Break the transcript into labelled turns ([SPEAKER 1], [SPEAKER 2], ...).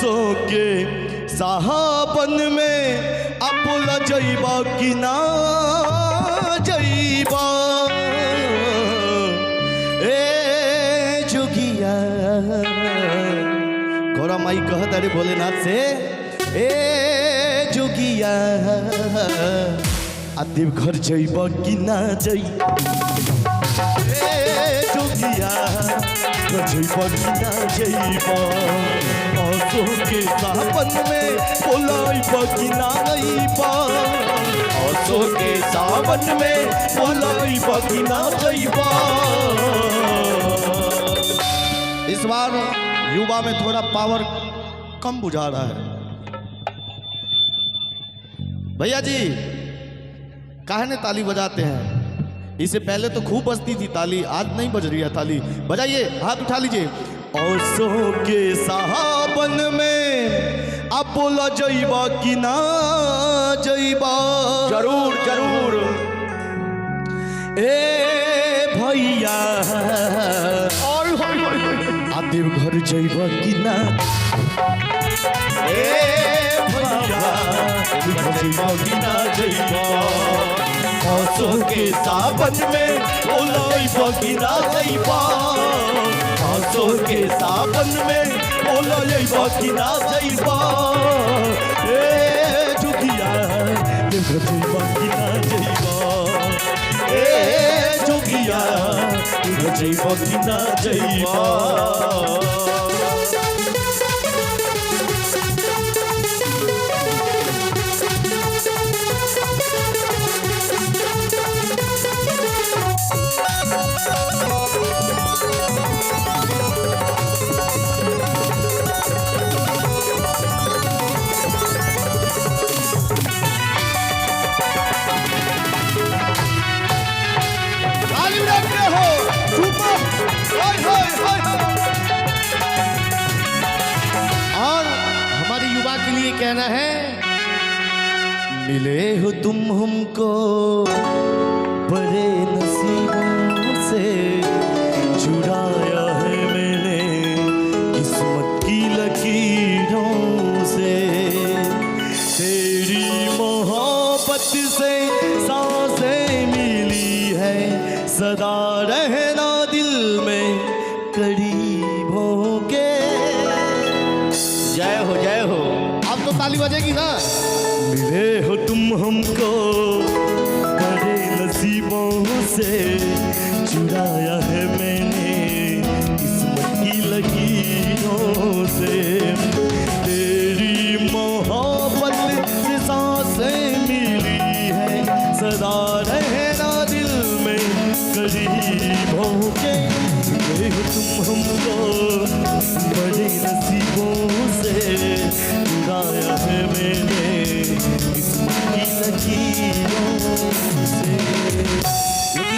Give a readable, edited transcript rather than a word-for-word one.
[SPEAKER 1] आंसू के साहबन में अपुल जइबा कि ना जइबा ए जोगिया। गौरा माई कहत अरे भोलेनाथ से ए जोगिया आ देवघर जइबा कि ना जइबा ए जोगिया जइबा कि ना जइबा आंसू के सावन में बोलाइबा कि ना जइबा आंसू के सावन में बोलाइबा कि ना जइबा। इस बार युवा में थोड़ा पावर कम बुझा रहा है भैया जी। काहे ने ताली बजाते हैं? इससे पहले तो खूब बजती थी ताली, आज नहीं बज रही है ताली। बजाइए, हाथ उठा लीजिए। आंसू के सावन में अब बोला जइबा कि ना जइबा।
[SPEAKER 2] जरूर जरूर
[SPEAKER 1] ए भैया देवघर जइबा कि ना ए भैया देवघर जइबा कि ना जइबा आंसू के सावन में बोलाइबा कि ना जइबा आंसू के सावन में बोलाइबा कि ना जइबा ए जोगिया देवघर जइबा कि ना जइबा ए जोगिया देवघर जइबा कि ना जइबा। और हमारे युवा के लिए कहना है, मिले हो तुम हमको बड़े नसीबों से, छुड़ाया है मैंने किस्मत की लकीरों से, तेरी मोहब्बत से सांसें मिली है, सदा रहना दिल में करीब होके। जय हो जय हो। अब तो ताली बजेगी ना। मिले हो तुम हमको बड़े नसीबों से, चुराया है मैंने किस्मत की लकीरों से, तेरी मोहब्बत से सांसें मिली है, सदा रहना दिल में करीब होके। मिले हो तुम हमको बड़े नसीबों से,